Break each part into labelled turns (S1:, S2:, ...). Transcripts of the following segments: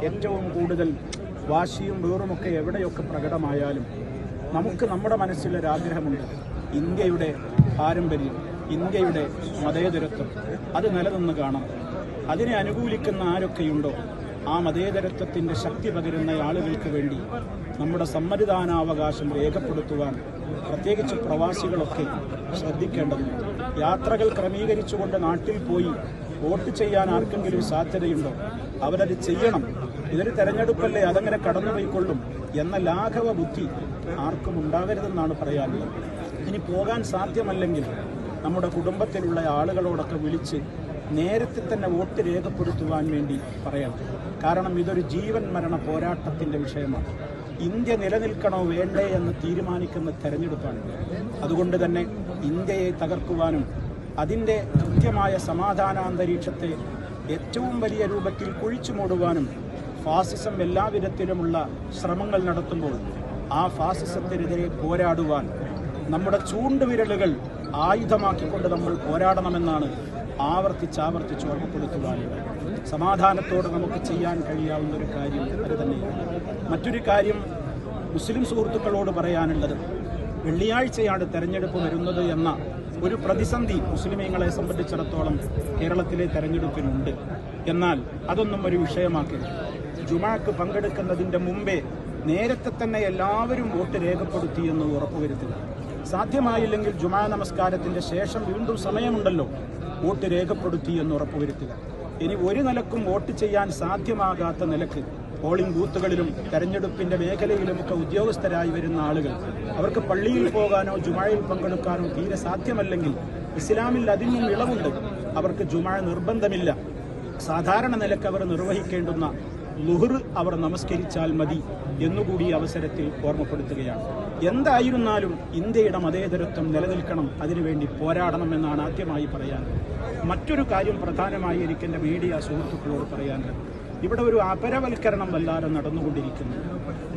S1: ഏറ്റവും കൂടുതൽ വാശിയും വേറുമൊക്കെ എവിടെയൊക്കെ പ്രകടമായാലും നമുക്ക് നമ്മുടെ മനസ്സിലൊരാഗ്രഹമുണ്ട്. ഇന്ത്യയുടെ പാരമ്പര്യം, ഇന്ത്യയുടെ മതേതരത്വം അത് നിലനിന്ന് കാണാം. അതിനെ അനുകൂലിക്കുന്ന ആരൊക്കെയുണ്ടോ ആ മതേതരത്വത്തിൻ്റെ ശക്തി പകരുന്ന ആളുകൾക്ക് വേണ്ടി നമ്മുടെ സമ്മതിദാനാവകാശം രേഖപ്പെടുത്തുവാൻ പ്രത്യേകിച്ച് പ്രവാസികളൊക്കെ ശ്രദ്ധിക്കേണ്ടതുണ്ട്. യാത്രകൾ ക്രമീകരിച്ചുകൊണ്ട് നാട്ടിൽ പോയി വോട്ട് ചെയ്യാൻ ആർക്കെങ്കിലും സാധ്യതയുണ്ടോ? അവരത് ചെയ്യണം. ഇതൊരു തെരഞ്ഞെടുപ്പല്ലേ, അതങ്ങനെ കടന്നുപോയിക്കൊള്ളും എന്ന ലാഘവ ബുദ്ധി ആർക്കും ഉണ്ടാകരുതെന്നാണ് പറയാനുള്ളത്. ഇനി പോകാൻ സാധ്യമല്ലെങ്കിൽ നമ്മുടെ കുടുംബത്തിലുള്ള ആളുകളോടൊക്കെ വിളിച്ച് നേരത്തെ തന്നെ വോട്ട് രേഖപ്പെടുത്തുവാൻ വേണ്ടി പറയണം. കാരണം ഇതൊരു ജീവൻ മരണ പോരാട്ടത്തിൻ്റെ വിഷയമാണ്. ഇന്ത്യ നിലനിൽക്കണോ വേണ്ടേ എന്ന് തീരുമാനിക്കുന്ന തെരഞ്ഞെടുപ്പാണ്. അതുകൊണ്ട് തന്നെ ഇന്ത്യയെ തകർക്കുവാനും അതിൻ്റെ കൃത്യമായ സമാധാനാന്തരീക്ഷത്തെ ഏറ്റവും വലിയ രൂപത്തിൽ കുഴിച്ചു മൂടുവാനും ഫാസിസം എല്ലാവിധത്തിലുമുള്ള ശ്രമങ്ങൾ നടത്തുമ്പോൾ ആ ഫാസിസത്തിനെതിരെ പോരാടുവാൻ നമ്മുടെ ചൂണ്ടുവിരലുകൾ ആയുധമാക്കിക്കൊണ്ട് നമ്മൾ പോരാടണമെന്നാണ് ആവർത്തിച്ചാവർത്തിച്ച് ഓർമ്മപ്പെടുത്തുവാനുള്ളത്. സമാധാനത്തോടെ നമുക്ക് ചെയ്യാൻ കഴിയാവുന്ന ഒരു കാര്യം അത് തന്നെയാണ്. മറ്റൊരു കാര്യം മുസ്ലിം സുഹൃത്തുക്കളോട് പറയാനുള്ളത്, വെള്ളിയാഴ്ചയാണ് തെരഞ്ഞെടുപ്പ് വരുന്നത് എന്ന ഒരു പ്രതിസന്ധി മുസ്ലിമീങ്ങളെ സംബന്ധിച്ചിടത്തോളം കേരളത്തിലെ തെരഞ്ഞെടുപ്പിനുണ്ട്. എന്നാൽ അതൊന്നും ഒരു വിഷയമാക്കരുത്. ജുമാക്ക് പങ്കെടുക്കുന്നതിൻ്റെ മുമ്പേ നേരത്തെ തന്നെ എല്ലാവരും വോട്ട് രേഖപ്പെടുത്തിയെന്ന് ഉറപ്പുവരുത്തുക. സാധ്യമായില്ലെങ്കിൽ ജുമാ നമസ്കാരത്തിൻ്റെ ശേഷം വീണ്ടും സമയമുണ്ടല്ലോ, വോട്ട് രേഖപ്പെടുത്തിയെന്ന് ഉറപ്പുവരുത്തുക. ഇനി ഒരു നിലക്കും വോട്ട് ചെയ്യാൻ സാധ്യമാകാത്ത നിലക്ക് പോളിംഗ് ബൂത്തുകളിലും തെരഞ്ഞെടുപ്പിൻ്റെ മേഖലയിലുമൊക്കെ ഉദ്യോഗസ്ഥരായി വരുന്ന ആളുകൾ, അവർക്ക് പള്ളിയിൽ പോകാനോ ജുമായിൽ പങ്കെടുക്കാനോ തീരെ സാധ്യമല്ലെങ്കിൽ ഇസ്ലാമിൽ അതിനും ഇളവുണ്ട്. അവർക്ക് ജുമാ നിർബന്ധമില്ല. സാധാരണ നിലക്ക് അവർ നിർവഹിക്കേണ്ടുന്ന ളുഹ്ർ അവർ നമസ്കരിച്ചാൽ മതി എന്നുകൂടി അവസരത്തിൽ ഓർമ്മപ്പെടുത്തുകയാണ്. എന്തായിരുന്നാലും ഇന്ത്യയുടെ മതേതരത്വം നിലനിൽക്കണം, അതിനുവേണ്ടി പോരാടണമെന്നാണ് ആദ്യമായി പറയാനുള്ളത്. മറ്റൊരു കാര്യം പ്രധാനമായി എനിക്ക് എൻ്റെ മീഡിയ സുഹൃത്തുക്കളോട് പറയാനുള്ളത്, ഇവിടെ ഒരു അപരവൽക്കരണം വല്ലാതെ നടന്നുകൊണ്ടിരിക്കുന്നു.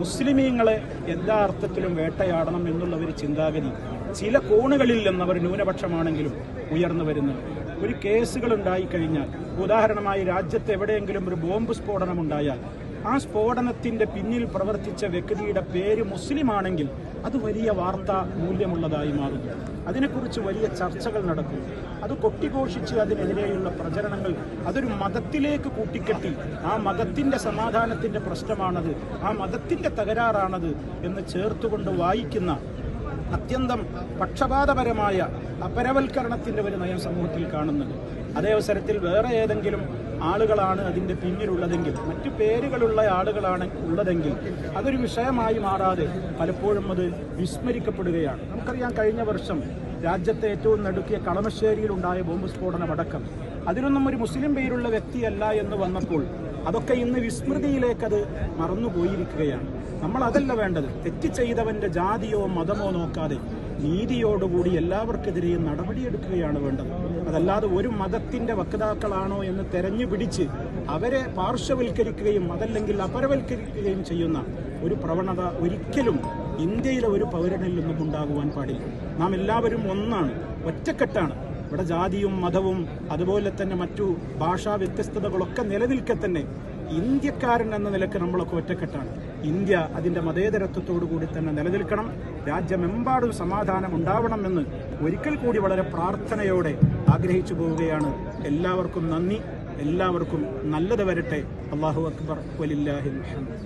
S1: മുസ്ലിമീങ്ങളെ എല്ലാ അർത്ഥത്തിലും വേട്ടയാടണം എന്നുള്ള ഒരു ചിന്താഗതി ചില കോണുകളിൽ നിന്നവർ ന്യൂനപക്ഷമാണെങ്കിലും ഉയർന്നു വരുന്നുണ്ട്. ഒരു കേസുകൾ ഉണ്ടായിക്കഴിഞ്ഞാൽ, ഉദാഹരണമായി രാജ്യത്ത് എവിടെയെങ്കിലും ഒരു ബോംബ് സ്ഫോടനം ഉണ്ടായാൽ ആ സ്ഫോടനത്തിൻ്റെ പിന്നിൽ പ്രവർത്തിച്ച വ്യക്തിയുടെ പേര് മുസ്ലിമാണെങ്കിൽ അത് വലിയ വാർത്താ മൂല്യമുള്ളതായി മാറുന്നു. അതിനെക്കുറിച്ച് വലിയ ചർച്ചകൾ നടക്കും. അത് കൊട്ടിഘോഷിച്ച് അതിനെതിരെയുള്ള പ്രചരണങ്ങൾ അതൊരു മതത്തിലേക്ക് കൂട്ടിക്കെട്ടി ആ മതത്തിൻ്റെ സമാധാനത്തിൻ്റെ പ്രശ്നമാണത്, ആ മതത്തിൻ്റെ തകരാറാണത് എന്ന് ചേർത്തുകൊണ്ട് വായിക്കുന്ന അത്യന്തം പക്ഷപാതപരമായ അപരവൽക്കരണത്തിൻ്റെ ഒരു നയം സമൂഹത്തിൽ കാണുന്നുണ്ട്. അതേ അവസരത്തിൽ വേറെ ഏതെങ്കിലും ആളുകളാണ് അതിൻ്റെ പിന്നിലുള്ളതെങ്കിൽ, മറ്റു പേരുകളുള്ള ആളുകളാണ് ഉള്ളതെങ്കിൽ അതൊരു വിഷയമായി മാറാതെ പലപ്പോഴും അത് വിസ്മരിക്കപ്പെടുകയാണ്. നമുക്കറിയാം, കഴിഞ്ഞ വർഷം രാജ്യത്തെ ഏറ്റവും നടുക്കിയ കളമശ്ശേരിയിലുണ്ടായ ബോംബ് സ്ഫോടനമടക്കം അതിനൊന്നും ഒരു മുസ്ലിം പേരുള്ള വ്യക്തിയല്ല എന്ന് വന്നപ്പോൾ അതൊക്കെ ഇന്ന് വിസ്മൃതിയിലേക്കത് മറന്നുപോയിരിക്കുകയാണ്. നമ്മൾ അതല്ല വേണ്ടത്. തെറ്റ് ചെയ്തവൻ്റെ ജാതിയോ മതമോ നോക്കാതെ നീതിയോടുകൂടി എല്ലാവർക്കെതിരെയും നടപടിയെടുക്കുകയാണ് വേണ്ടത്. അതല്ലാതെ ഒരു മതത്തിൻ്റെ വക്താക്കളാണോ എന്ന് തെരഞ്ഞു പിടിച്ച് അവരെ പാർശ്വവൽക്കരിക്കുകയും അതല്ലെങ്കിൽ അപരവൽക്കരിക്കുകയും ചെയ്യുന്ന ഒരു പ്രവണത ഒരിക്കലും ഇന്ത്യയിലെ ഒരു പൗരനിൽ നിന്നും ഉണ്ടാകുവാൻ പാടില്ല. നാം എല്ലാവരും ഒന്നാണ്, ഒറ്റക്കെട്ടാണ്. ഇവിടെ ജാതിയും മതവും അതുപോലെ തന്നെ മറ്റു ഭാഷാ വ്യത്യസ്തതകളൊക്കെ നിലനിൽക്കെ തന്നെ ഇന്ത്യക്കാരൻ എന്ന നിലക്ക് നമ്മളൊക്കെ ഒറ്റക്കെട്ടാണ്. ഇന്ത്യ അതിൻ്റെ മതേതരത്വത്തോടു കൂടി തന്നെ നിലനിൽക്കണം. രാജ്യമെമ്പാടും സമാധാനം ഉണ്ടാവണമെന്ന് ഒരിക്കൽ കൂടി വളരെ പ്രാർത്ഥനയോടെ ആഗ്രഹിച്ചു പോവുകയാണ്. എല്ലാവർക്കും നന്ദി. എല്ലാവർക്കും നല്ലത് വരട്ടെ. അല്ലാഹു അക്ബർ വലില്ലാഹിൽ ഹംദ്.